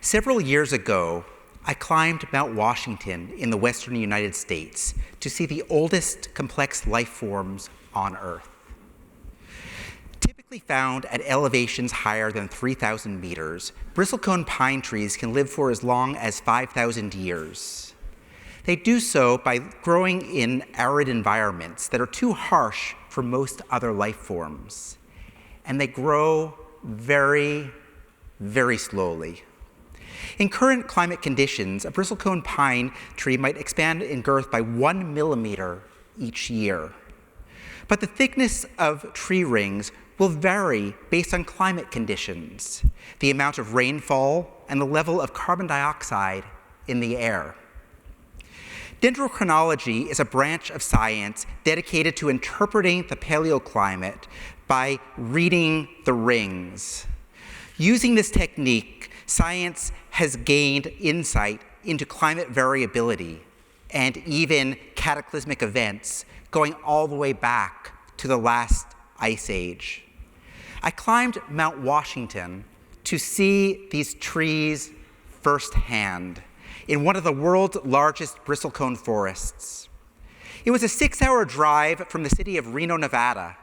Several years ago, I climbed Mount Washington in the western United States to see the oldest complex life forms on Earth. Typically found at elevations higher than 3,000 meters, bristlecone pine trees can live for as long as 5,000 years. They do so by growing in arid environments that are too harsh for most other life forms. And they grow very, very slowly. In current climate conditions, a bristlecone pine tree might expand in girth by 1 millimeter each year. But the thickness of tree rings will vary based on climate conditions, the amount of rainfall, and the level of carbon dioxide in the air. Dendrochronology is a branch of science dedicated to interpreting the paleoclimate by reading the rings. Using this technique, science has gained insight into climate variability and even cataclysmic events going all the way back to the last ice age. I climbed Mount Washington to see these trees firsthand in one of the world's largest bristlecone forests. It was a 6-hour drive from the city of Reno, Nevada.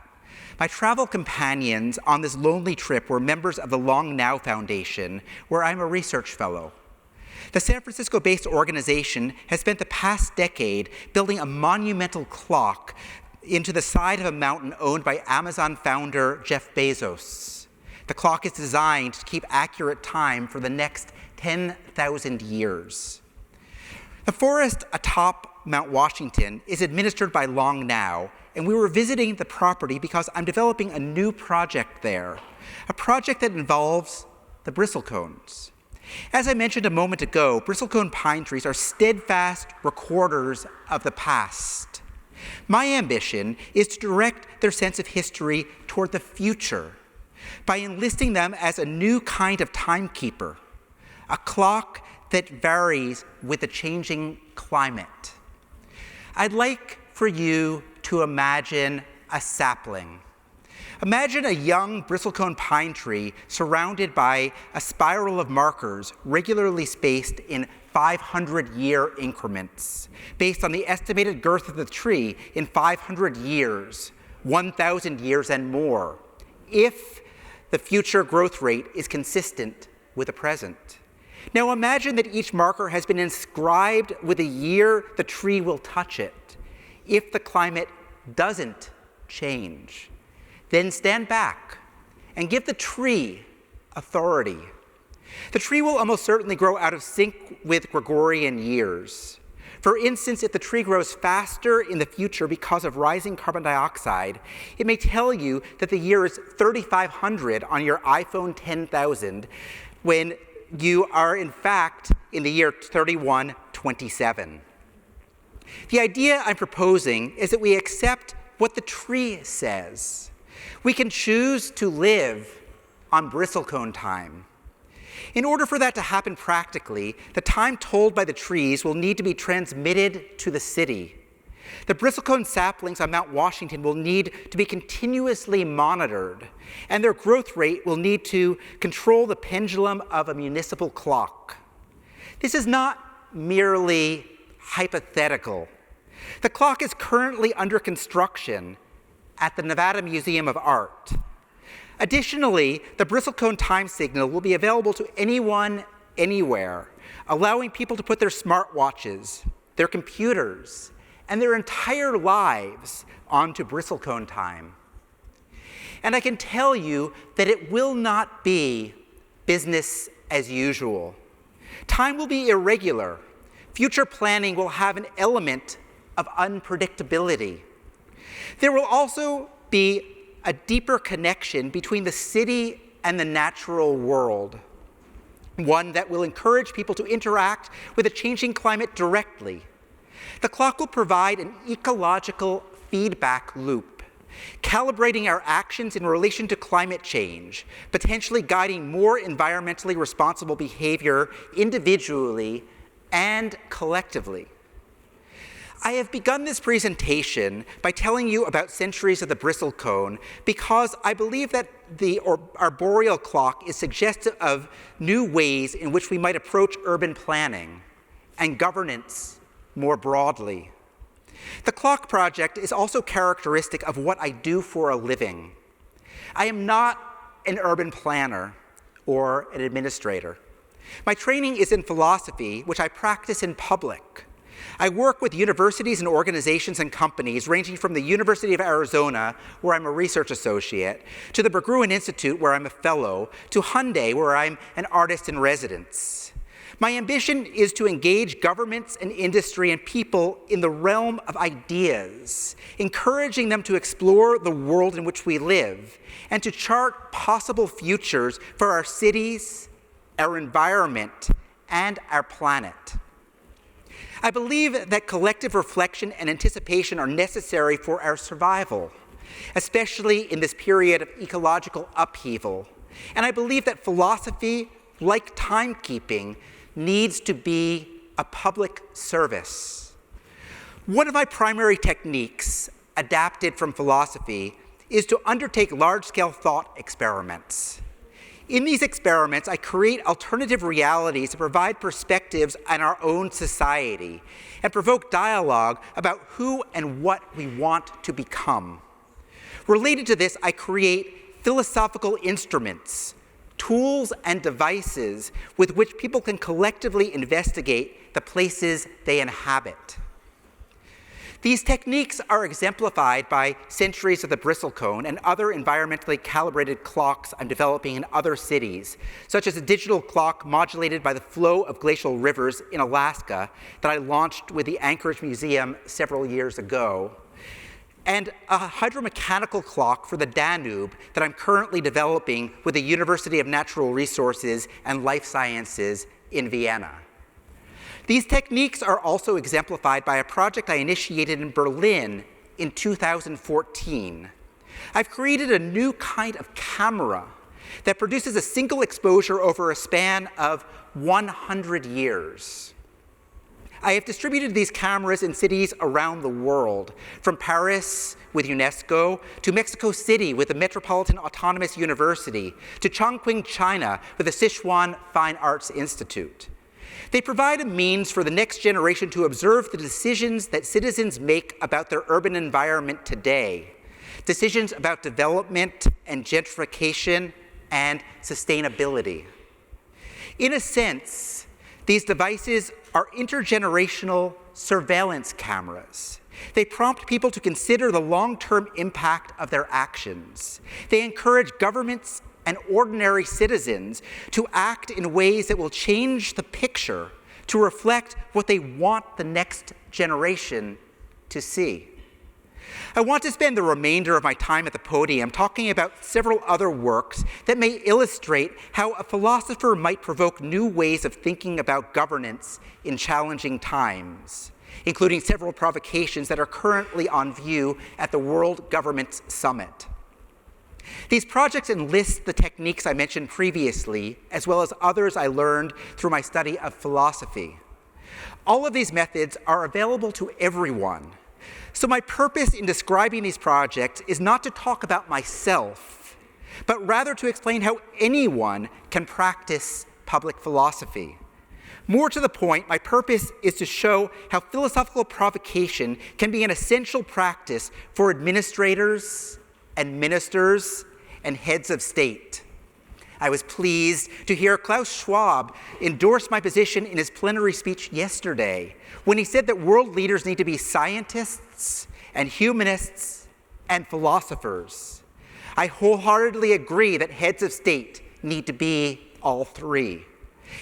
My travel companions on this lonely trip were members of the Long Now Foundation, where I'm a research fellow. The San Francisco-based organization has spent the past decade building a monumental clock into the side of a mountain owned by Amazon founder Jeff Bezos. The clock is designed to keep accurate time for the next 10,000 years. The forest atop Mount Washington is administered by Long Now, and we were visiting the property because I'm developing a new project there, a project that involves the bristlecones. As I mentioned a moment ago, bristlecone pine trees are steadfast recorders of the past. My ambition is to direct their sense of history toward the future by enlisting them as a new kind of timekeeper, a clock that varies with the changing climate. I'd like for you to imagine a sapling. Imagine a young bristlecone pine tree surrounded by a spiral of markers regularly spaced in 500-year increments, based on the estimated girth of the tree in 500 years, 1,000 years and more, if the future growth rate is consistent with the present. Now imagine that each marker has been inscribed with the year the tree will touch it, if the climate doesn't change. Then stand back and give the tree authority. The tree will almost certainly grow out of sync with Gregorian years. For instance, if the tree grows faster in the future because of rising carbon dioxide, it may tell you that the year is 3,500 on your iPhone 10,000 when you are in fact in the year 3127. The idea I'm proposing is that we accept what the tree says. We can choose to live on bristlecone time. In order for that to happen practically, the time told by the trees will need to be transmitted to the city. The bristlecone saplings on Mount Washington will need to be continuously monitored, and their growth rate will need to control the pendulum of a municipal clock. This is not merely hypothetical. The clock is currently under construction at the Nevada Museum of Art. Additionally, the bristlecone time signal will be available to anyone, anywhere, allowing people to put their smartwatches, their computers, and their entire lives onto bristlecone time. And I can tell you that it will not be business as usual. Time will be irregular. Future planning will have an element of unpredictability. There will also be a deeper connection between the city and the natural world, one that will encourage people to interact with a changing climate directly. The clock will provide an ecological feedback loop, calibrating our actions in relation to climate change, potentially guiding more environmentally responsible behavior individually and collectively. I have begun this presentation by telling you about centuries of the bristlecone because I believe that the arboreal clock is suggestive of new ways in which we might approach urban planning and governance more broadly. The clock project is also characteristic of what I do for a living. I am not an urban planner or an administrator. My training is in philosophy, which I practice in public. I work with universities and organizations and companies ranging from the University of Arizona, where I'm a research associate, to the Berggruen Institute, where I'm a fellow, to Hyundai, where I'm an artist in residence. My ambition is to engage governments and industry and people in the realm of ideas, encouraging them to explore the world in which we live and to chart possible futures for our cities, our environment, and our planet. I believe that collective reflection and anticipation are necessary for our survival, especially in this period of ecological upheaval. And I believe that philosophy, like timekeeping, needs to be a public service. One of my primary techniques, adapted from philosophy, is to undertake large-scale thought experiments. In these experiments, I create alternative realities to provide perspectives on our own society and provoke dialogue about who and what we want to become. Related to this, I create philosophical instruments, tools and devices with which people can collectively investigate the places they inhabit. These techniques are exemplified by Centuries of the Bristlecone and other environmentally calibrated clocks I'm developing in other cities, such as a digital clock modulated by the flow of glacial rivers in Alaska that I launched with the Anchorage Museum several years ago, and a hydromechanical clock for the Danube that I'm currently developing with the University of Natural Resources and Life Sciences in Vienna. These techniques are also exemplified by a project I initiated in Berlin in 2014. I've created a new kind of camera that produces a single exposure over a span of 100 years. I have distributed these cameras in cities around the world, from Paris with UNESCO, to Mexico City with the Metropolitan Autonomous University, to Chongqing, China with the Sichuan Fine Arts Institute. They provide a means for the next generation to observe the decisions that citizens make about their urban environment today, decisions about development and gentrification and sustainability. In a sense, these devices are intergenerational surveillance cameras. They prompt people to consider the long-term impact of their actions. They encourage governments and ordinary citizens to act in ways that will change the picture to reflect what they want the next generation to see. I want to spend the remainder of my time at the podium talking about several other works that may illustrate how a philosopher might provoke new ways of thinking about governance in challenging times, including several provocations that are currently on view at the World Governments Summit. These projects enlist the techniques I mentioned previously, as well as others I learned through my study of philosophy. All of these methods are available to everyone. So my purpose in describing these projects is not to talk about myself, but rather to explain how anyone can practice public philosophy. More to the point, my purpose is to show how philosophical provocation can be an essential practice for administrators and ministers and heads of state. I was pleased to hear Klaus Schwab endorse my position in his plenary speech yesterday when he said that world leaders need to be scientists and humanists and philosophers. I wholeheartedly agree that heads of state need to be all three.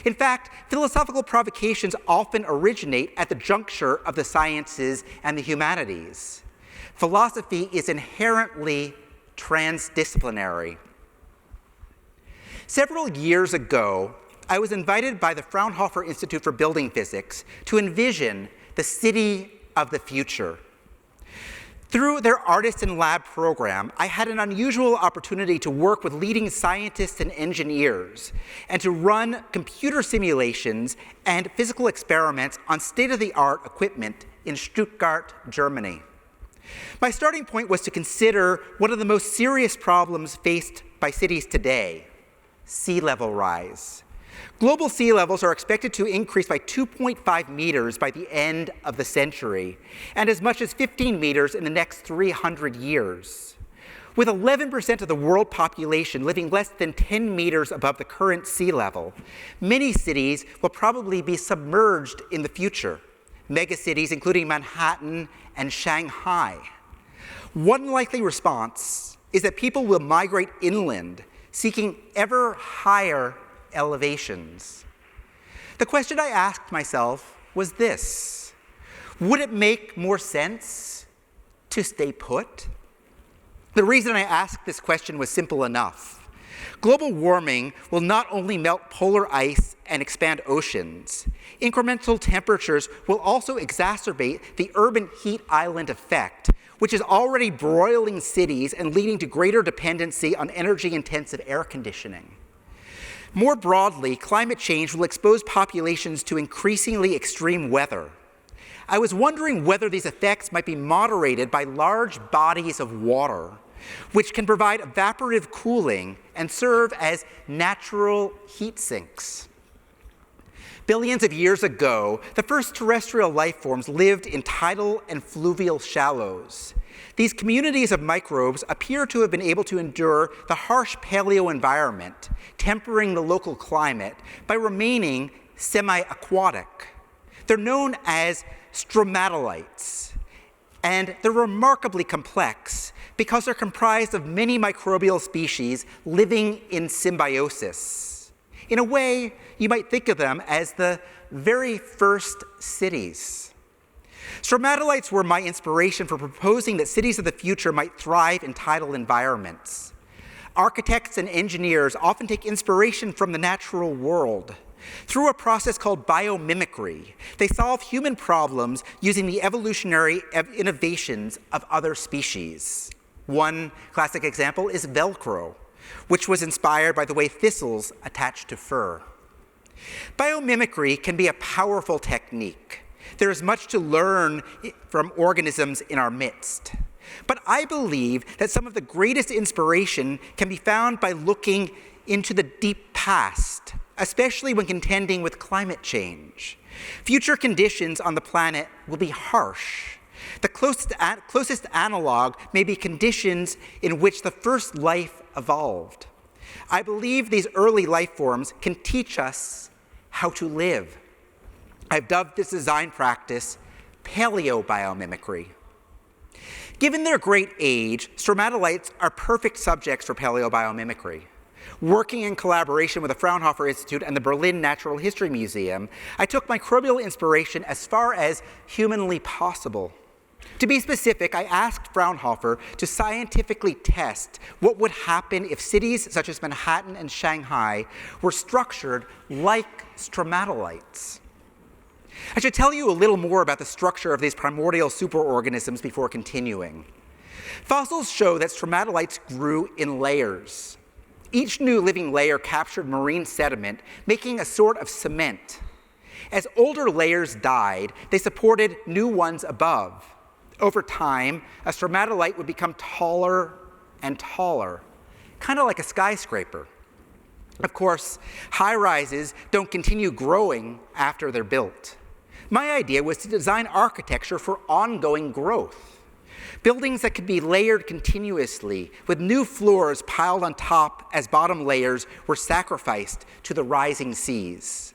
In fact, philosophical provocations often originate at the juncture of the sciences and the humanities. Philosophy is inherently transdisciplinary. Several years ago, I was invited by the Fraunhofer Institute for Building Physics to envision the city of the future. Through their Artist in Lab program, I had an unusual opportunity to work with leading scientists and engineers and to run computer simulations and physical experiments on state-of-the-art equipment in Stuttgart, Germany. My starting point was to consider one of the most serious problems faced by by cities today: sea level rise. Global sea levels are expected to increase by 2.5 meters by the end of the century, and as much as 15 meters in the next 300 years. With 11% of the world population living less than 10 meters above the current sea level, many cities will probably be submerged in the future. Megacities including Manhattan and Shanghai. One likely response is that people will migrate inland, seeking ever higher elevations. The question I asked myself was this: would it make more sense to stay put? The reason I asked this question was simple enough. Global warming will not only melt polar ice and expand oceans, incremental temperatures will also exacerbate the urban heat island effect, which is already broiling cities and leading to greater dependency on energy-intensive air conditioning. More broadly, climate change will expose populations to increasingly extreme weather. I was wondering whether these effects might be moderated by large bodies of water, which can provide evaporative cooling and serve as natural heat sinks. Billions of years ago, the first terrestrial life forms lived in tidal and fluvial shallows. These communities of microbes appear to have been able to endure the harsh paleo environment, tempering the local climate by remaining semi-aquatic. They're known as stromatolites, and they're remarkably complex because they're comprised of many microbial species living in symbiosis. In a way, you might think of them as the very first cities. Stromatolites were my inspiration for proposing that cities of the future might thrive in tidal environments. Architects and engineers often take inspiration from the natural world. Through a process called biomimicry, they solve human problems using the evolutionary innovations of other species. One classic example is Velcro, which was inspired by the way thistles attach to fur. Biomimicry can be a powerful technique. There is much to learn from organisms in our midst. But I believe that some of the greatest inspiration can be found by looking into the deep past, especially when contending with climate change. Future conditions on the planet will be harsh. The closest analog may be conditions in which the first life evolved. I believe these early life forms can teach us how to live. I've dubbed this design practice paleobiomimicry. Given their great age, stromatolites are perfect subjects for paleobiomimicry. Working in collaboration with the Fraunhofer Institute and the Berlin Natural History Museum, I took microbial inspiration as far as humanly possible. To be specific, I asked Fraunhofer to scientifically test what would happen if cities such as Manhattan and Shanghai were structured like stromatolites. I should tell you a little more about the structure of these primordial superorganisms before continuing. Fossils show that stromatolites grew in layers. Each new living layer captured marine sediment, making a sort of cement. As older layers died, they supported new ones above. Over time, a stromatolite would become taller and taller, kind of like a skyscraper. Of course, high-rises don't continue growing after they're built. My idea was to design architecture for ongoing growth. Buildings that could be layered continuously, with new floors piled on top as bottom layers were sacrificed to the rising seas.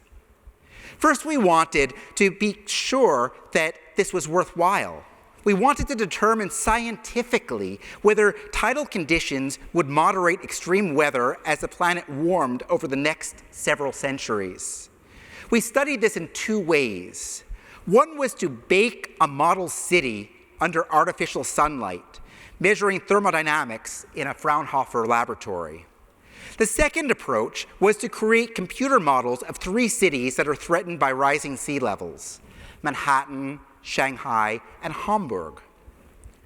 First, we wanted to be sure that this was worthwhile. We wanted to determine scientifically whether tidal conditions would moderate extreme weather as the planet warmed over the next several centuries. We studied this in two ways. One was to bake a model city under artificial sunlight, measuring thermodynamics in a Fraunhofer laboratory. The second approach was to create computer models of three cities that are threatened by rising sea levels: Manhattan, Shanghai, and Hamburg.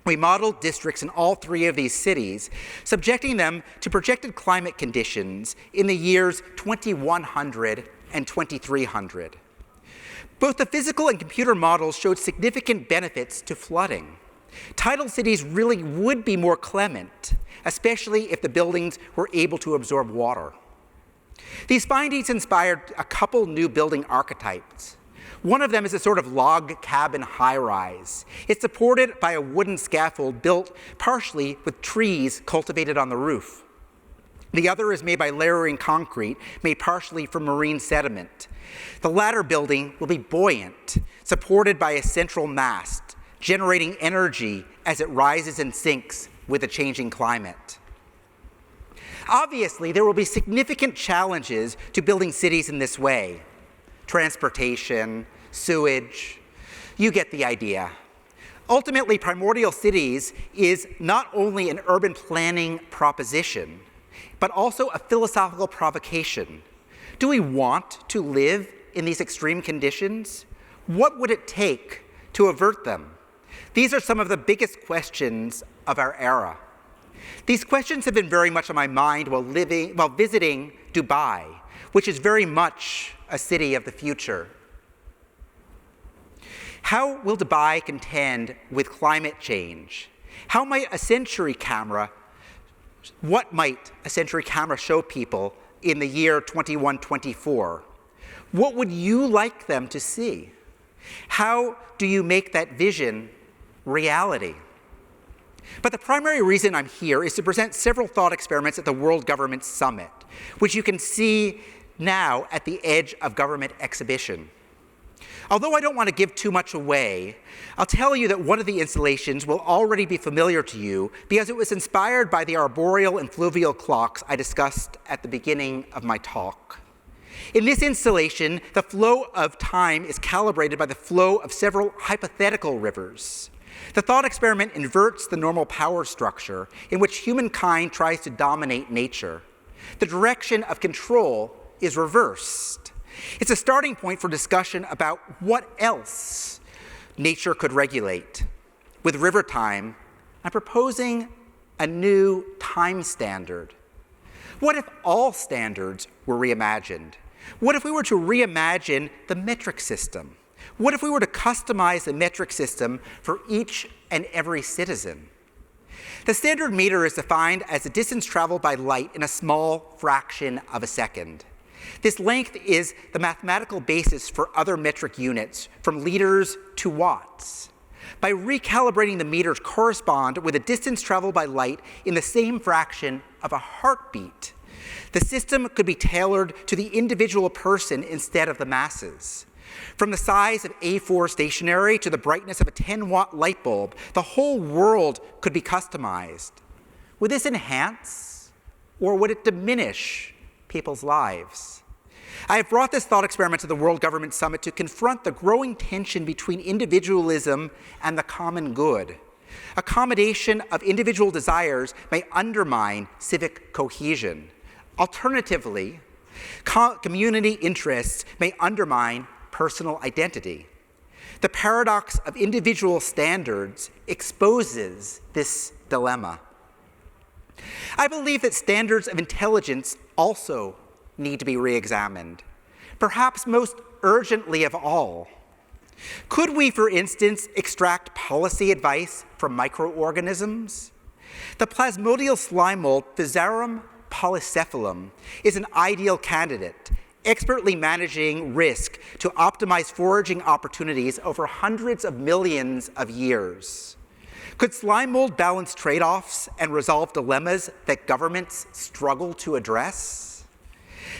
We modeled districts in all three of these cities, subjecting them to projected climate conditions in the years 2100 and 2300. Both the physical and computer models showed significant benefits to flooding. Tidal cities really would be more clement, especially if the buildings were able to absorb water. These findings inspired a couple new building archetypes. One of them is a sort of log cabin high-rise. It's supported by a wooden scaffold built partially with trees cultivated on the roof. The other is made by layering concrete, made partially from marine sediment. The latter building will be buoyant, supported by a central mast, generating energy as it rises and sinks with a changing climate. Obviously, there will be significant challenges to building cities in this way. Transportation, sewage, you get the idea. Ultimately, primordial cities is not only an urban planning proposition, but also a philosophical provocation. Do we want to live in these extreme conditions? What would it take to avert them? These are some of the biggest questions of our era. These questions have been very much on my mind while visiting Dubai, which is very much a city of the future. How will Dubai contend with climate change? What might a Century camera show people in the year 2124? What would you like them to see? How do you make that vision reality? But the primary reason I'm here is to present several thought experiments at the World Government Summit, which you can see now at the Edge of Government exhibition. Although I don't want to give too much away, I'll tell you that one of the installations will already be familiar to you because it was inspired by the arboreal and fluvial clocks I discussed at the beginning of my talk. In this installation, the flow of time is calibrated by the flow of several hypothetical rivers. The thought experiment inverts the normal power structure in which humankind tries to dominate nature. The direction of control is reversed. It's a starting point for discussion about what else nature could regulate. With river time, I'm proposing a new time standard. What if all standards were reimagined? What if we were to reimagine the metric system? What if we were to customize the metric system for each and every citizen? The standard meter is defined as the distance traveled by light in a small fraction of a second. This length is the mathematical basis for other metric units, from liters to watts. By recalibrating the meter to correspond with a distance traveled by light in the same fraction of a heartbeat, the system could be tailored to the individual person instead of the masses. From the size of A4 stationery to the brightness of a 10-watt light bulb, the whole world could be customized. Would this enhance or would it diminish people's lives? I have brought this thought experiment to the World Government Summit to confront the growing tension between individualism and the common good. Accommodation of individual desires may undermine civic cohesion. Alternatively, community interests may undermine personal identity. The paradox of individual standards exposes this dilemma. I believe that standards of intelligence also need to be re-examined, perhaps most urgently of all. Could we, for instance, extract policy advice from microorganisms? The plasmodial slime mold Physarum polycephalum is an ideal candidate, expertly managing risk to optimize foraging opportunities over hundreds of millions of years. Could slime mold balance trade-offs and resolve dilemmas that governments struggle to address?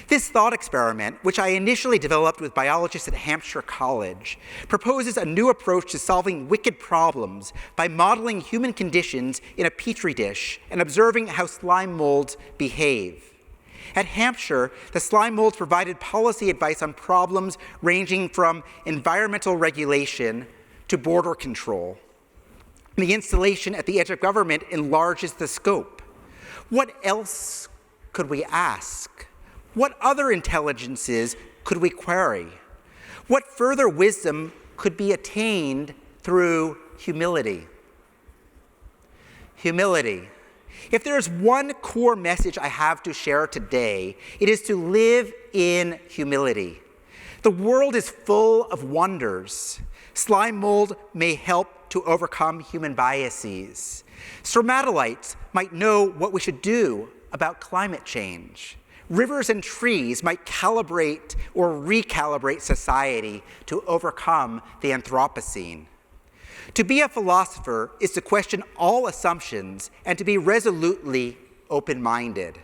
This thought experiment, which I initially developed with biologists at Hampshire College, proposes a new approach to solving wicked problems by modeling human conditions in a petri dish and observing how slime molds behave. At Hampshire, the slime molds provided policy advice on problems ranging from environmental regulation to border control. The installation at the Edge of Government enlarges the scope. What else could we ask? What other intelligences could we query? What further wisdom could be attained through humility? Humility. If there is one core message I have to share today, it is to live in humility. The world is full of wonders. Slime mold may help to overcome human biases. Stromatolites might know what we should do about climate change. Rivers and trees might calibrate or recalibrate society to overcome the Anthropocene. To be a philosopher is to question all assumptions and to be resolutely open-minded.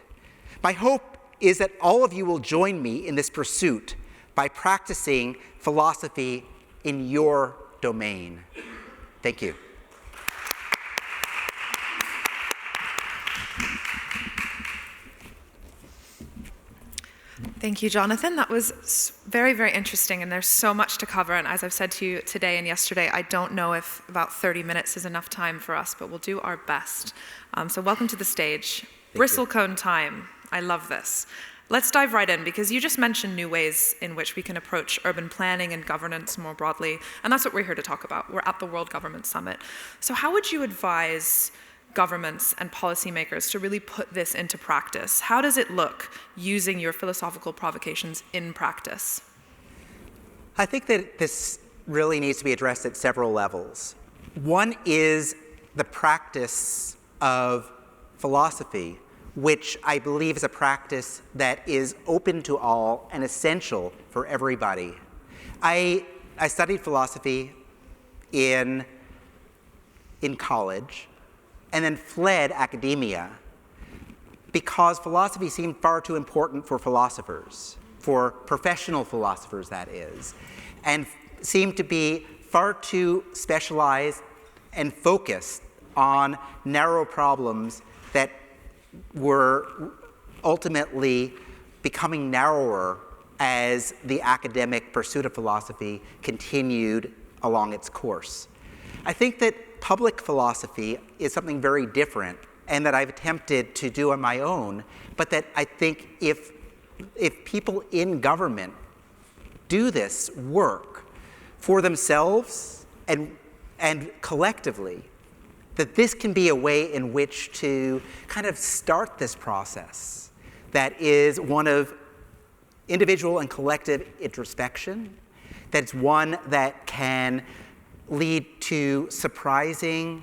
My hope is that all of you will join me in this pursuit by practicing philosophy in your domain. Thank you. Thank you, Jonathan. That was very, very interesting, and there's so much to cover. And as I've said to you today and yesterday, I don't know if about 30 minutes is enough time for us, but we'll do our best. So welcome to the stage. Bristlecone time. I love this. Let's dive right in, because you just mentioned new ways in which we can approach urban planning and governance more broadly, and that's what we're here to talk about. We're at the World Government Summit. So how would you advise governments and policymakers to really put this into practice? How does it look using your philosophical provocations in practice? I think that this really needs to be addressed at several levels. One is the practice of philosophy, which I believe is a practice that is open to all and essential for everybody. I studied philosophy in college, and then fled academia because philosophy seemed far too important for philosophers, for professional philosophers, that is, and seemed to be far too specialized and focused on narrow problems that were ultimately becoming narrower as the academic pursuit of philosophy continued along its course. I think that public philosophy is something very different, and that I've attempted to do on my own, but that I think if people in government do this work for themselves and collectively, that this can be a way in which to kind of start this process that is one of individual and collective introspection, that's one that can lead to surprising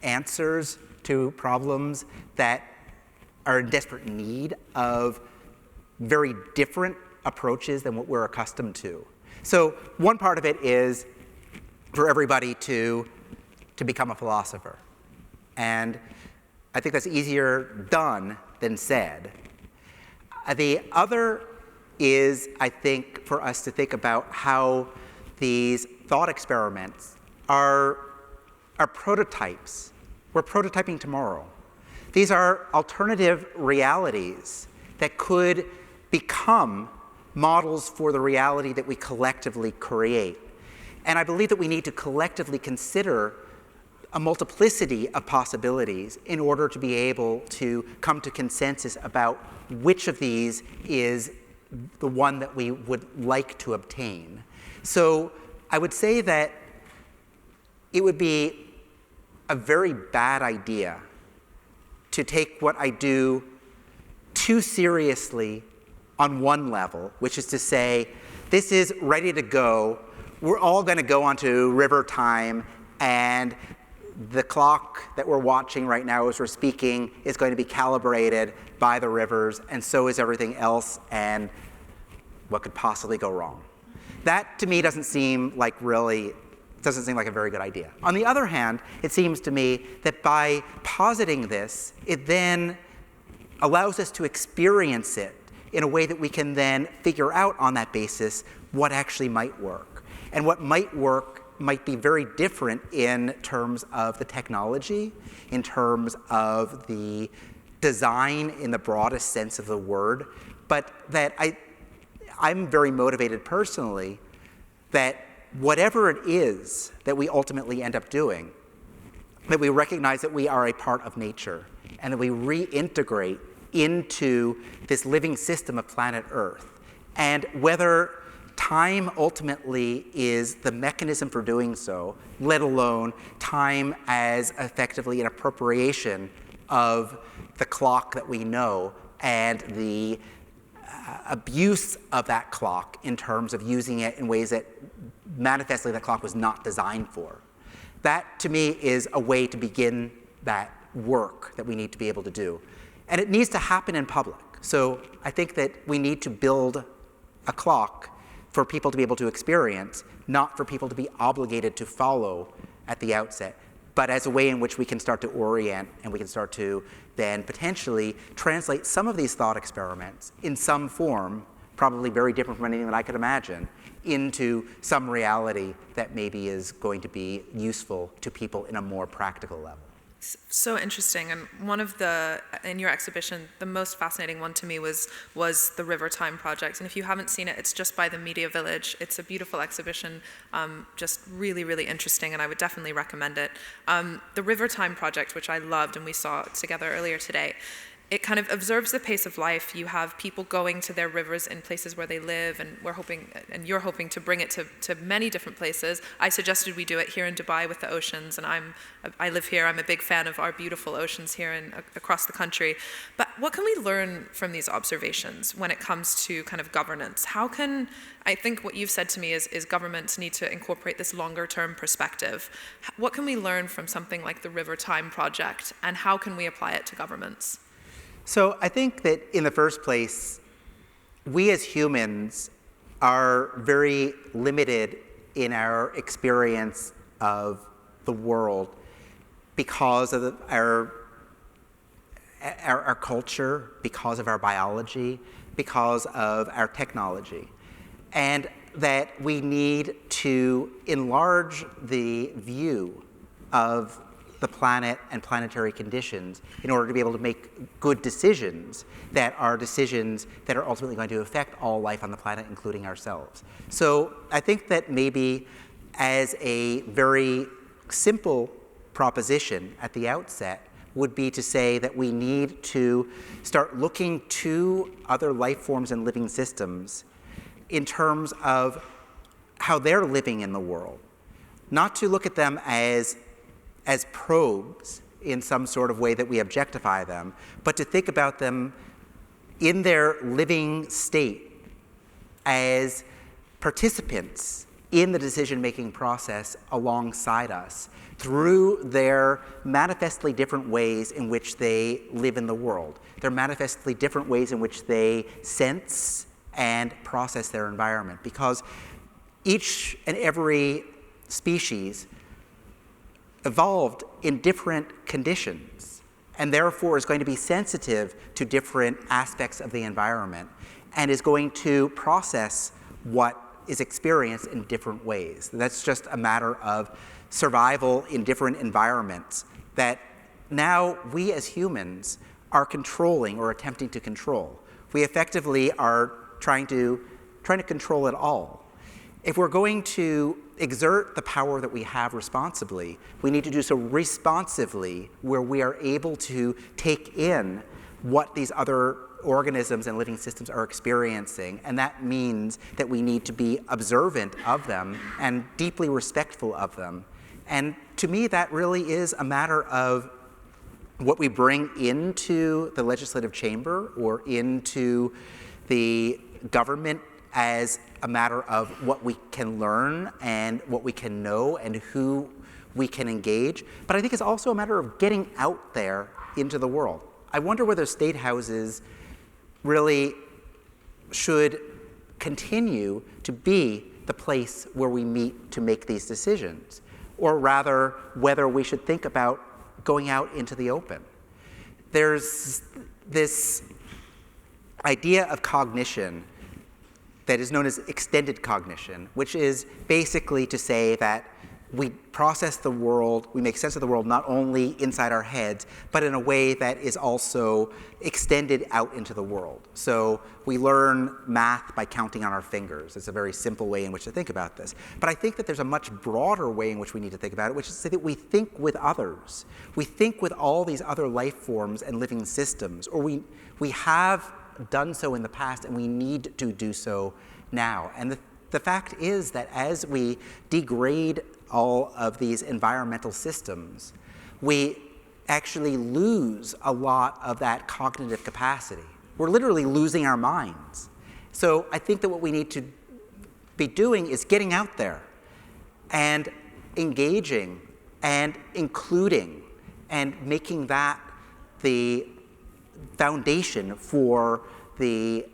answers to problems that are in desperate need of very different approaches than what we're accustomed to. So one part of it is for everybody to become a philosopher. And I think that's easier done than said. The other is, I think, for us to think about how these thought experiments are prototypes. We're prototyping tomorrow. These are alternative realities that could become models for the reality that we collectively create. And I believe that we need to collectively consider a multiplicity of possibilities in order to be able to come to consensus about which of these is the one that we would like to obtain. So I would say that it would be a very bad idea to take what I do too seriously on one level, which is to say, this is ready to go. We're all going to go onto river time, and the clock that we're watching right now as we're speaking is going to be calibrated by the rivers, and so is everything else, and what could possibly go wrong? That, to me, doesn't seem like a very good idea. On the other hand, it seems to me that by positing this, it then allows us to experience it in a way that we can then figure out on that basis what actually might work. And what might work might be very different in terms of the technology, in terms of the design in the broadest sense of the word, but that I'm very motivated personally that whatever it is that we ultimately end up doing, that we recognize that we are a part of nature and that we reintegrate into this living system of planet Earth. And whether time ultimately is the mechanism for doing so, let alone time as effectively an appropriation of the clock that we know and the abuse of that clock in terms of using it in ways that manifestly that clock was not designed for. That, to me, is a way to begin that work that we need to be able to do. And it needs to happen in public. So I think that we need to build a clock for people to be able to experience, not for people to be obligated to follow at the outset, but as a way in which we can start to orient and we can start to then potentially translate some of these thought experiments in some form, probably very different from anything that I could imagine, into some reality that maybe is going to be useful to people in a more practical level. So interesting. And one of in your exhibition, the most fascinating one to me was the River Time Project. And if you haven't seen it, it's just by the Media Village. It's a beautiful exhibition, just really, really interesting, and I would definitely recommend it. The River Time Project, which I loved and we saw together earlier today, it kind of observes the pace of life. You have people going to their rivers in places where they live, and you're hoping to bring it to many different places. I suggested we do it here in Dubai with the oceans, and I live here. I'm a big fan of our beautiful oceans here and across the country. But what can we learn from these observations when it comes to kind of governance? I think what you've said to me is governments need to incorporate this longer term perspective. What can we learn from something like the River Time Project, and how can we apply it to governments? So I think that in the first place, we as humans are very limited in our experience of the world because of our culture, because of our biology, because of our technology. And that we need to enlarge the view of the planet and planetary conditions in order to be able to make good decisions that are ultimately going to affect all life on the planet, including ourselves. So I think that maybe as a very simple proposition at the outset would be to say that we need to start looking to other life forms and living systems in terms of how they're living in the world. Not to look at them as probes in some sort of way that we objectify them, but to think about them in their living state as participants in the decision-making process alongside us through their manifestly different ways in which they live in the world, their manifestly different ways in which they sense and process their environment. Because each and every species evolved in different conditions and therefore is going to be sensitive to different aspects of the environment and is going to process what is experienced in different ways. That's just a matter of survival in different environments that now we as humans are controlling or attempting to control. We effectively are trying to control it all. If we're going to exert the power that we have responsibly, we need to do so responsively, where we are able to take in what these other organisms and living systems are experiencing. And that means that we need to be observant of them and deeply respectful of them. And to me, that really is a matter of what we bring into the legislative chamber or into the government as a matter of what we can learn and what we can know and who we can engage. But I think it's also a matter of getting out there into the world. I wonder whether state houses really should continue to be the place where we meet to make these decisions, or rather whether we should think about going out into the open. There's this idea of cognition that is known as extended cognition, which is basically to say that we process the world, we make sense of the world not only inside our heads, but in a way that is also extended out into the world. So we learn math by counting on our fingers. It's a very simple way in which to think about this. But I think that there's a much broader way in which we need to think about it, which is to say that we think with others. We think with all these other life forms and living systems, or we have done so in the past and we need to do so now. And the fact is that as we degrade all of these environmental systems, we actually lose a lot of that cognitive capacity. we're literally losing our minds. So I think that what we need to be doing is getting out there and engaging and including and making that the foundation for the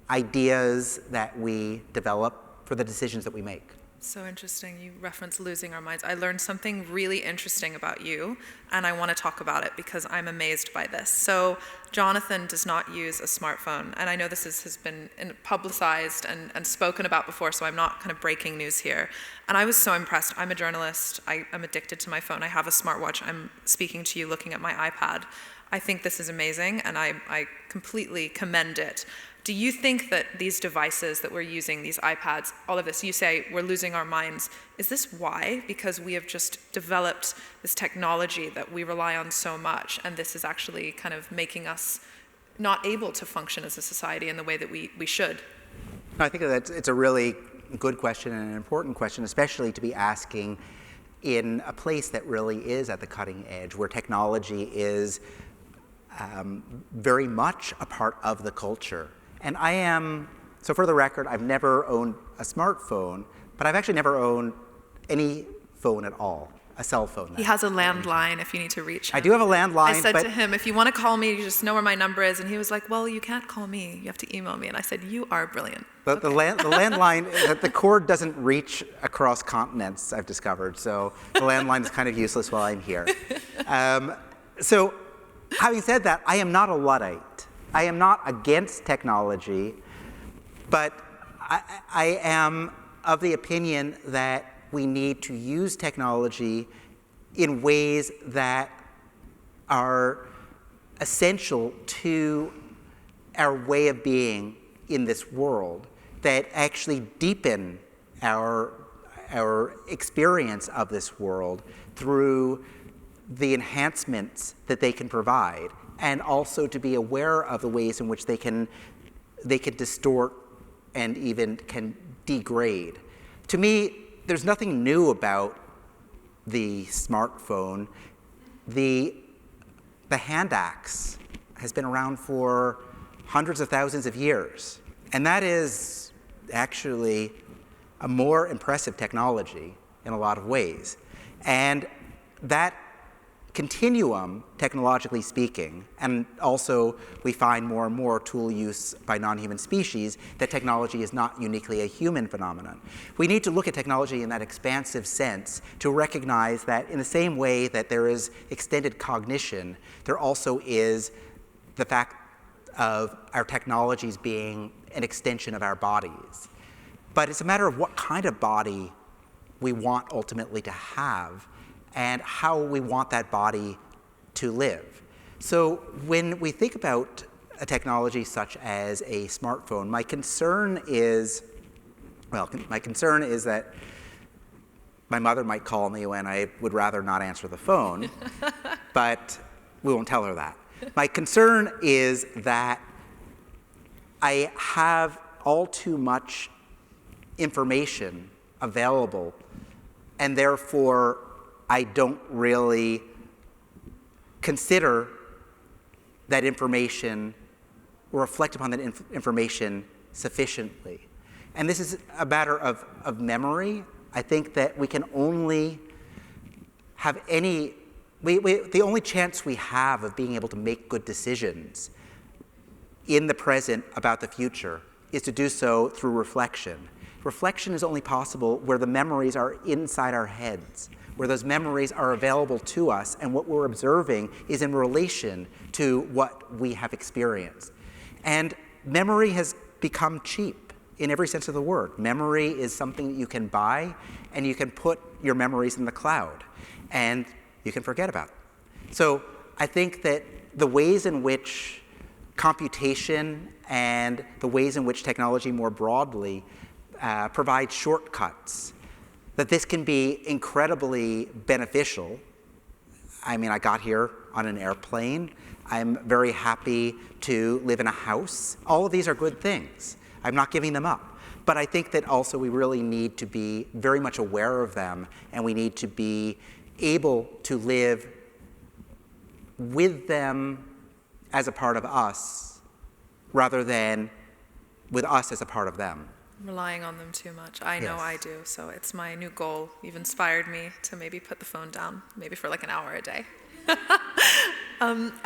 ideas that we develop, for the decisions that we make. So interesting. You reference losing our minds. I learned something really interesting about you, and I want to talk about it because I'm amazed by this. So Jonathan does not use a smartphone, and I know this has been publicized and spoken about before, so I'm not kind of breaking news here. And I was so impressed. I'm a journalist. I'm addicted to my phone. I have a smartwatch. I'm speaking to you looking at my iPad. I think this is amazing, and I completely commend it. Do you think that these devices that we're using, these iPads, all of this, you say we're losing our minds, is this why? Because we have just developed this technology that we rely on so much, and this is actually kind of making us not able to function as a society in the way that we should? I think that it's a really good question and an important question, especially to be asking in a place that really is at the cutting edge, where technology is very much a part of the culture. And so for the record, I've never owned a smartphone, but I've actually never owned any phone at all, a cell phone. He has a landline if you need to reach him. I do have a landline. I said to him, if you want to call me, you just know where my number is. And he was like, well, you can't call me. You have to email me. And I said, you are brilliant. The landline, the cord doesn't reach across continents, I've discovered. So the landline is kind of useless while I'm here. So having said that, I am not a Luddite. I am not against technology, but I am of the opinion that we need to use technology in ways that are essential to our way of being in this world, that actually deepen our experience of this world through the enhancements that they can provide, and also to be aware of the ways in which they can distort and even can degrade. To me, there's nothing new about the smartphone. The hand axe has been around for hundreds of thousands of years, and that is actually a more impressive technology in a lot of ways. And that continuum, technologically speaking, and also we find more and more tool use by non-human species, that technology is not uniquely a human phenomenon. We need to look at technology in that expansive sense to recognize that in the same way that there is extended cognition, there also is the fact of our technologies being an extension of our bodies. But it's a matter of what kind of body we want ultimately to have and how we want that body to live. So when we think about a technology such as a smartphone, my concern is that my mother might call me when I would rather not answer the phone, but we won't tell her that. My concern is that I have all too much information available, and therefore I don't really consider that information or reflect upon that information sufficiently. And this is a matter of memory. I think that we can only have the only chance we have of being able to make good decisions in the present about the future is to do so through reflection. Reflection is only possible where the memories are inside our heads, where those memories are available to us, and what we're observing is in relation to what we have experienced. And memory has become cheap in every sense of the word. Memory is something that you can buy, and you can put your memories in the cloud, and you can forget about it. So I think that the ways in which computation and the ways in which technology more broadly provide shortcuts, that this can be incredibly beneficial. I mean, I got here on an airplane. I'm very happy to live in a house. All of these are good things. I'm not giving them up. But I think that also we really need to be very much aware of them, and we need to be able to live with them as a part of us rather than with us as a part of them. Relying on them too much. I know Yes. I do. So it's my new goal. You've inspired me to maybe put the phone down, maybe for like an hour a day.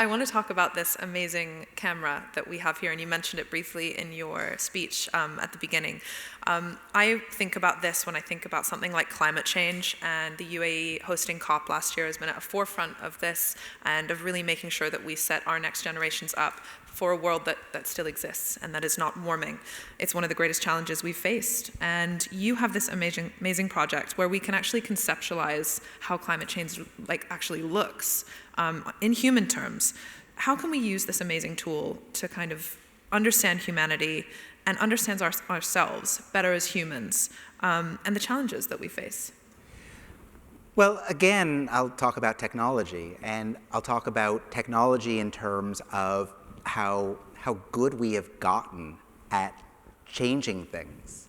I want to talk about this amazing camera that we have here, and you mentioned it briefly in your speech at the beginning. I think about this when I think about something like climate change, and the UAE hosting COP last year has been at the forefront of this and of really making sure that we set our next generations up for a world that still exists and that is not warming. It's one of the greatest challenges we've faced. And you have this amazing project where we can actually conceptualize how climate change actually looks in human terms. How can we use this amazing tool to kind of understand humanity and understand ourselves better as humans and the challenges that we face? Well, again, I'll talk about technology, and I'll talk about technology in terms of how good we have gotten at changing things,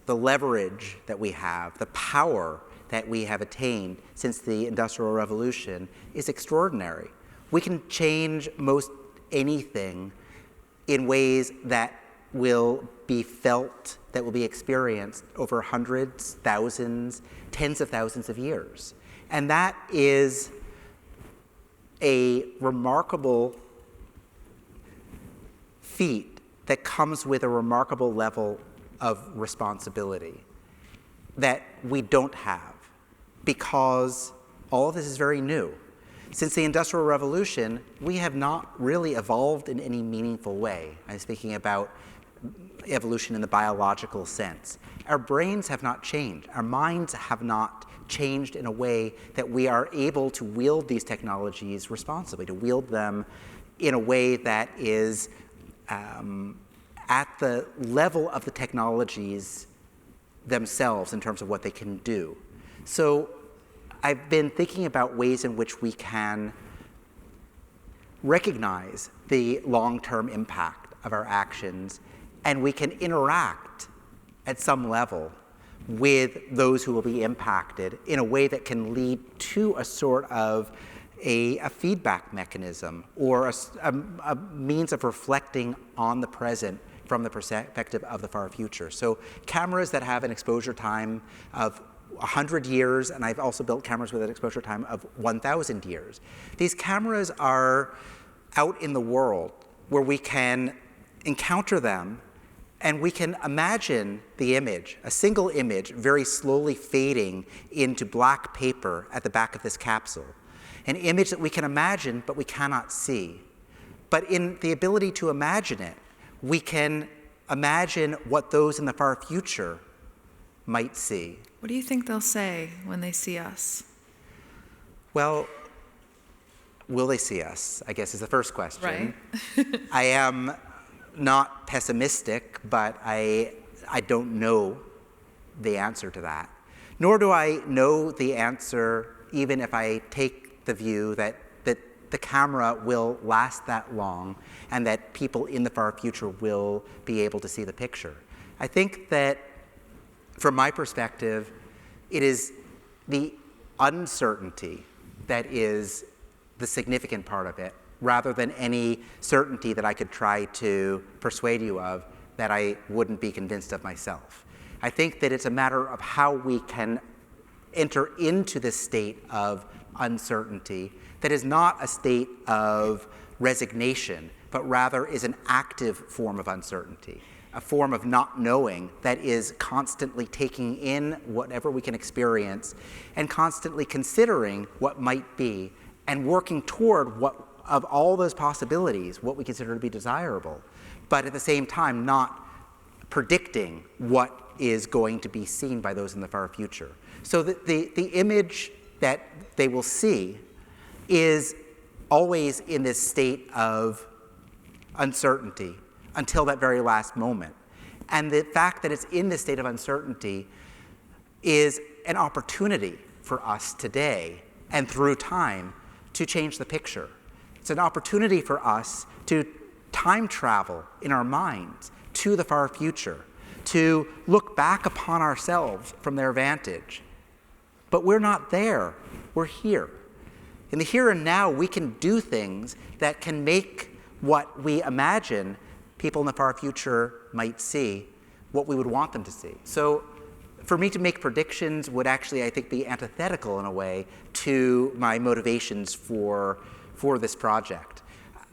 the leverage that we have, the power that we have attained since the Industrial Revolution is extraordinary. We can change most anything in ways that will be felt, that will be experienced over hundreds, thousands, tens of thousands of years. And that is a remarkable feat that comes with a remarkable level of responsibility that we don't have, because all of this is very new. Since the Industrial Revolution, we have not really evolved in any meaningful way. I'm speaking about evolution in the biological sense. Our brains have not changed. Our minds have not changed in a way that we are able to wield these technologies responsibly, to wield them in a way that is at the level of the technologies themselves in terms of what they can do. So I've been thinking about ways in which we can recognize the long-term impact of our actions, and we can interact at some level with those who will be impacted in a way that can lead to a sort of a feedback mechanism or a means of reflecting on the present from the perspective of the far future. So cameras that have an exposure time of 100 years, and I've also built cameras with an exposure time of 1,000 years. These cameras are out in the world where we can encounter them and we can imagine the image, a single image, very slowly fading into black paper at the back of this capsule. An image that we can imagine, but we cannot see. But in the ability to imagine it, we can imagine what those in the far future might see. What do you think they'll say when they see us? Well, will they see us, I guess is the first question. Right. I am not pessimistic, but I don't know the answer to that. Nor do I know the answer even if I take the view that the camera will last that long and that people in the far future will be able to see the picture. I think that from my perspective, it is the uncertainty that is the significant part of it, rather than any certainty that I could try to persuade you of that I wouldn't be convinced of myself. I think that it's a matter of how we can enter into this state of uncertainty that is not a state of resignation, but rather is an active form of uncertainty, a form of not knowing that is constantly taking in whatever we can experience and constantly considering what might be and working toward what of all those possibilities, what we consider to be desirable, but at the same time not predicting what is going to be seen by those in the far future. So the image that they will see is always in this state of uncertainty until that very last moment. And the fact that it's in this state of uncertainty is an opportunity for us today and through time to change the picture. It's an opportunity for us to time travel in our minds to the far future, to look back upon ourselves from their vantage. But we're not there, we're here. In the here and now, we can do things that can make what we imagine people in the far future might see, what we would want them to see. So for me to make predictions would actually, I think, be antithetical in a way to my motivations for this project.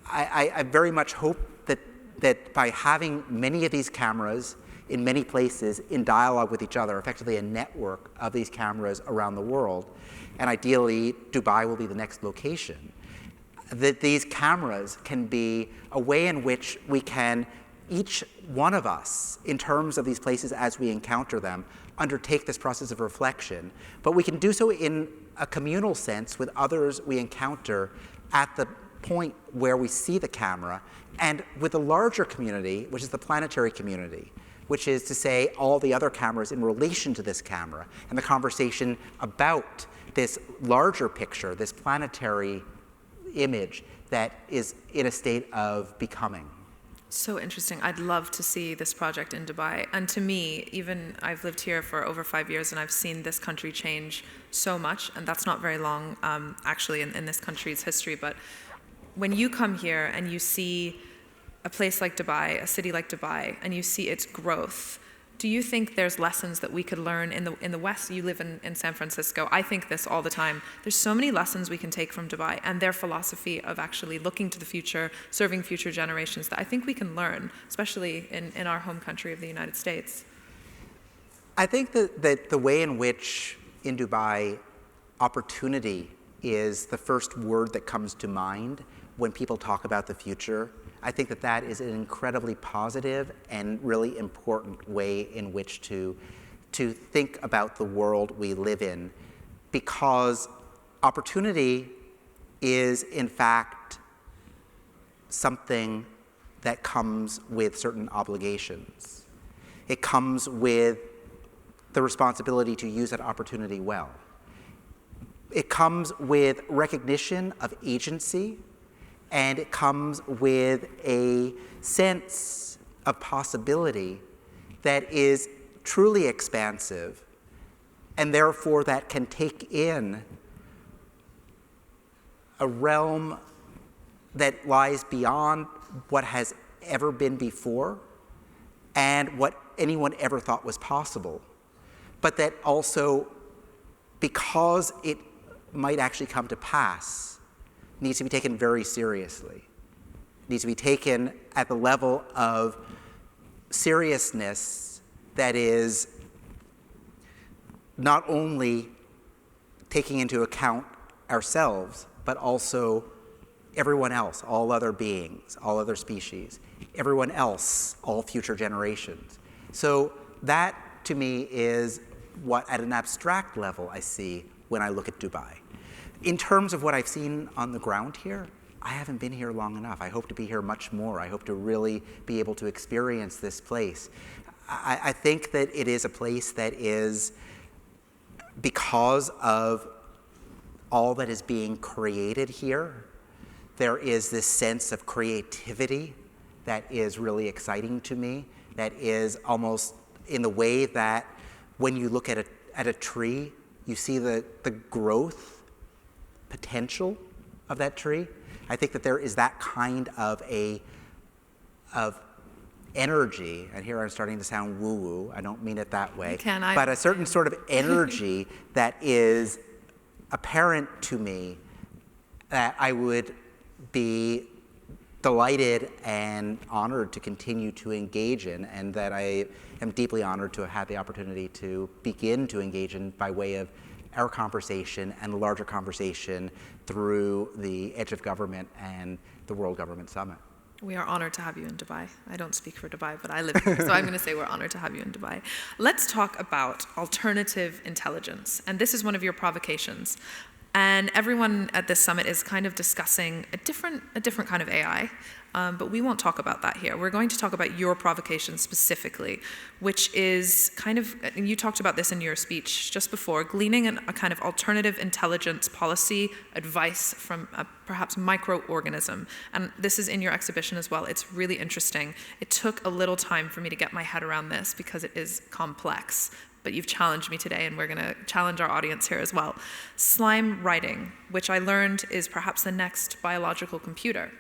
I very much hope that by having many of these cameras in many places in dialogue with each other, effectively a network of these cameras around the world, and ideally Dubai will be the next location, that these cameras can be a way in which we can, each one of us, in terms of these places as we encounter them, undertake this process of reflection. But we can do so in a communal sense with others we encounter at the point where we see the camera, and with a larger community, which is the planetary community, which is to say all the other cameras in relation to this camera, and the conversation about this larger picture, this planetary image that is in a state of becoming. So interesting. I'd love to see this project in Dubai. And to me, even I've lived here for over 5 years and I've seen this country change so much, and that's not very long actually in this country's history. But when you come here and you see a place like Dubai, a city like Dubai, and you see its growth, do you think there's lessons that we could learn in the West? You live in San Francisco. I think this all the time. There's so many lessons we can take from Dubai and their philosophy of actually looking to the future, serving future generations that I think we can learn, especially in our home country of the United States. I think that the way in which in Dubai opportunity is the first word that comes to mind when people talk about the future, I think that is an incredibly positive and really important way in which to think about the world we live in, because opportunity is in fact something that comes with certain obligations. It comes with the responsibility to use that opportunity well. It comes with recognition of agency, and it comes with a sense of possibility that is truly expansive, and therefore that can take in a realm that lies beyond what has ever been before and what anyone ever thought was possible. But that also, because it might actually come to pass, needs to be taken very seriously. It needs to be taken at the level of seriousness that is not only taking into account ourselves, but also everyone else, all other beings, all other species, everyone else, all future generations. So that, to me, is what, at an abstract level, I see when I look at Dubai. In terms of what I've seen on the ground here, I haven't been here long enough. I hope to be here much more. I hope to really be able to experience this place. I think that it is a place that is, because of all that is being created here, there is this sense of creativity that is really exciting to me, that is almost in the way that when you look at a tree, you see the growth potential of that tree. I think that there is that kind of energy, and here I'm starting to sound woo-woo, I don't mean it that way, but a certain sort of energy that is apparent to me that I would be delighted and honored to continue to engage in, and that I am deeply honored to have had the opportunity to begin to engage in by way of our conversation and the larger conversation through the Edge of Government and the World Government Summit. We are honored to have you in Dubai. I don't speak for Dubai, but I live here, so I'm going to say we're honored to have you in Dubai. Let's talk about alternative intelligence, and this is one of your provocations. And everyone at this summit is kind of discussing a different kind of AI, but we won't talk about that here. We're going to talk about your provocation specifically, which is kind of, and you talked about this in your speech just before, gleaning a kind of alternative intelligence policy advice from a perhaps microorganism. And this is in your exhibition as well. It's really interesting. It took a little time for me to get my head around this because it is complex. But you've challenged me today, and we're going to challenge our audience here as well. Slime writing, which I learned is perhaps the next biological computer.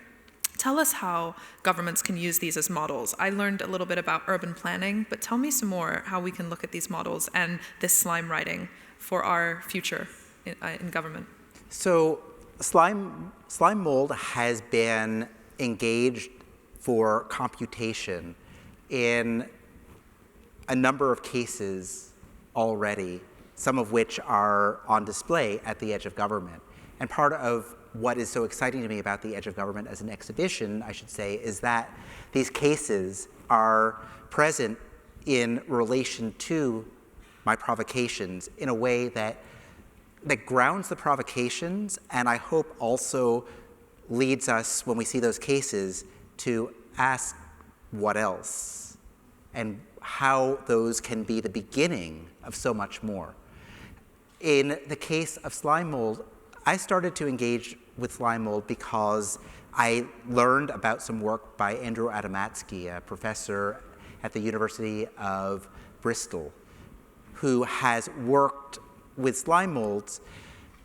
Tell us how governments can use these as models. I learned a little bit about urban planning, but tell me some more how we can look at these models and this slime writing for our future in government. So slime mold has been engaged for computation in a number of cases already, some of which are on display at the Edge of Government. And part of what is so exciting to me about the Edge of Government as an exhibition, I should say, is that these cases are present in relation to my provocations in a way that grounds the provocations, and I hope also leads us, when we see those cases, to ask what else, and how those can be the beginning of so much more. In the case of slime mold, I started to engage with slime mold because I learned about some work by Andrew Adamatsky, a professor at the University of Bristol, who has worked with slime molds,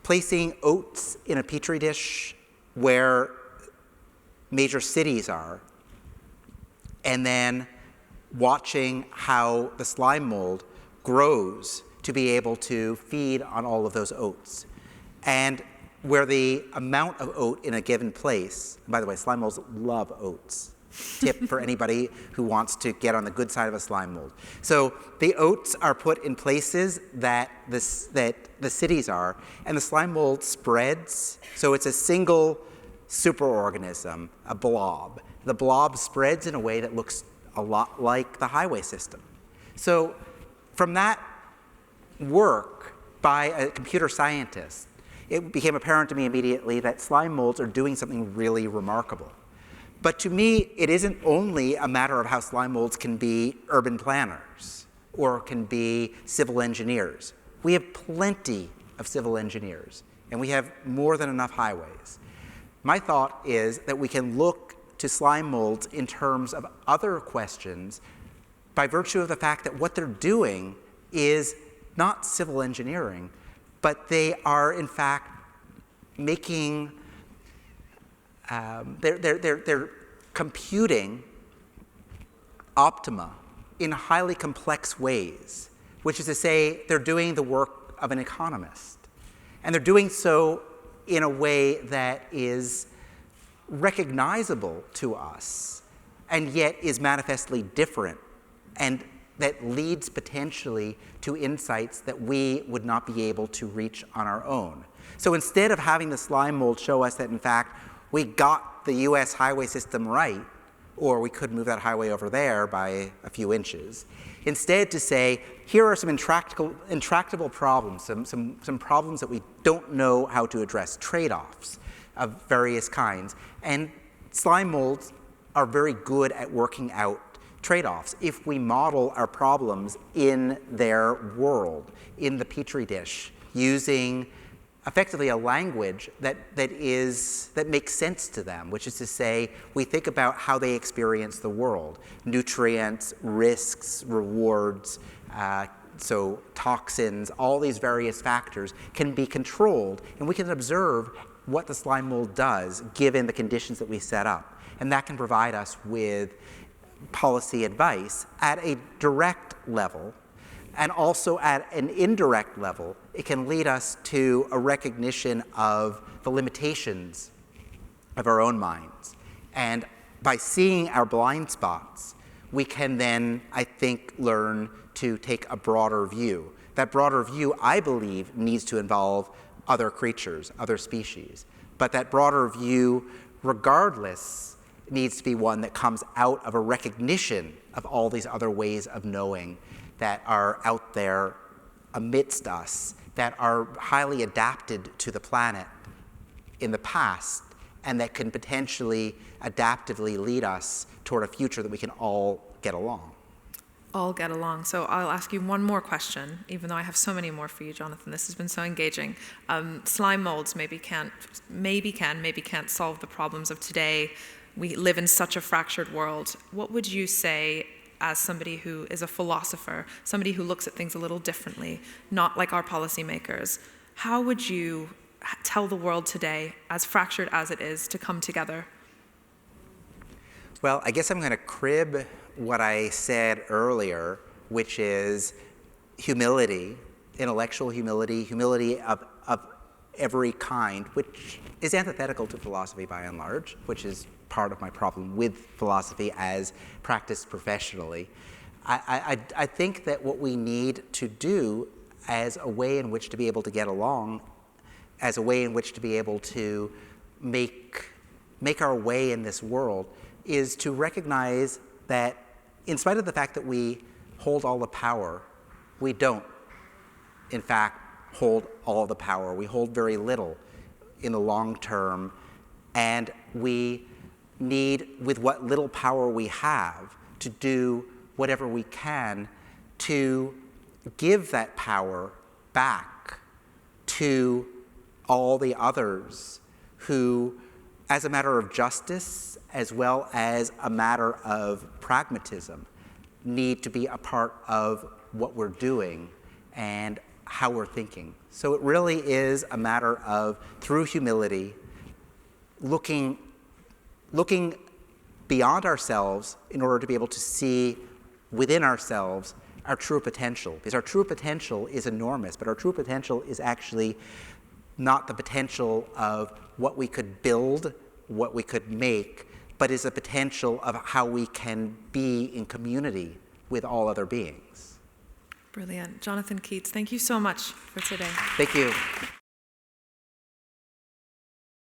placing oats in a petri dish where major cities are, and then watching how the slime mold grows to be able to feed on all of those oats. And where the amount of oat in a given place, by the way, slime molds love oats. Tip for anybody who wants to get on the good side of a slime mold. So the oats are put in places that the cities are, and the slime mold spreads. So it's a single superorganism, a blob. The blob spreads in a way that looks a lot like the highway system. So from that work by a computer scientist, it became apparent to me immediately that slime molds are doing something really remarkable. But to me, it isn't only a matter of how slime molds can be urban planners or can be civil engineers. We have plenty of civil engineers, and we have more than enough highways. My thought is that we can look to slime molds in terms of other questions by virtue of the fact that what they're doing is not civil engineering, but they are in fact making, they're computing optima in highly complex ways, which is to say they're doing the work of an economist. And they're doing so in a way that is recognizable to us and yet is manifestly different, and that leads potentially to insights that we would not be able to reach on our own. So instead of having the slime mold show us that in fact we got the US highway system right, or we could move that highway over there by a few inches, instead to say, here are some intractable problems, some problems that we don't know how to address, trade-offs of various kinds. And slime molds are very good at working out trade-offs if we model our problems in their world, in the petri dish, using effectively a language that makes sense to them, which is to say, we think about how they experience the world, nutrients, risks, rewards, so toxins, all these various factors can be controlled, and we can observe what the slime mold does given the conditions that we set up. And that can provide us with policy advice at a direct level, and also at an indirect level. It can lead us to a recognition of the limitations of our own minds. And by seeing our blind spots, we can then, I think, learn to take a broader view. That broader view, I believe, needs to involve other creatures, other species. But that broader view, regardless, needs to be one that comes out of a recognition of all these other ways of knowing that are out there amidst us, that are highly adapted to the planet in the past, and that can potentially adaptively lead us toward a future that we can all get along. All get along. So I'll ask you one more question, even though I have so many more for you, Jonathan. This has been so engaging. Slime molds maybe can't solve the problems of today. We live in such a fractured world. What would you say as somebody who is a philosopher, somebody who looks at things a little differently, not like our policymakers? How would you tell the world today, as fractured as it is, to come together? Well, I guess I'm going to crib what I said earlier, which is humility, intellectual humility, humility of every kind, which is antithetical to philosophy by and large, which is part of my problem with philosophy as practiced professionally. I think that what we need to do as a way in which to be able to get along, as a way in which to be able to make our way in this world, is to recognize that in spite of the fact that we hold all the power, we don't, in fact, hold all the power. We hold very little in the long term, and we need, with what little power we have, to do whatever we can to give that power back to all the others who, as a matter of justice, as well as a matter of pragmatism, need to be a part of what we're doing and how we're thinking. So it really is a matter of, through humility, looking beyond ourselves in order to be able to see within ourselves our true potential. Because our true potential is enormous, but our true potential is actually not the potential of what we could build, what we could make, but is a potential of how we can be in community with all other beings. Brilliant. Jonathan Keats, thank you so much for today. Thank you.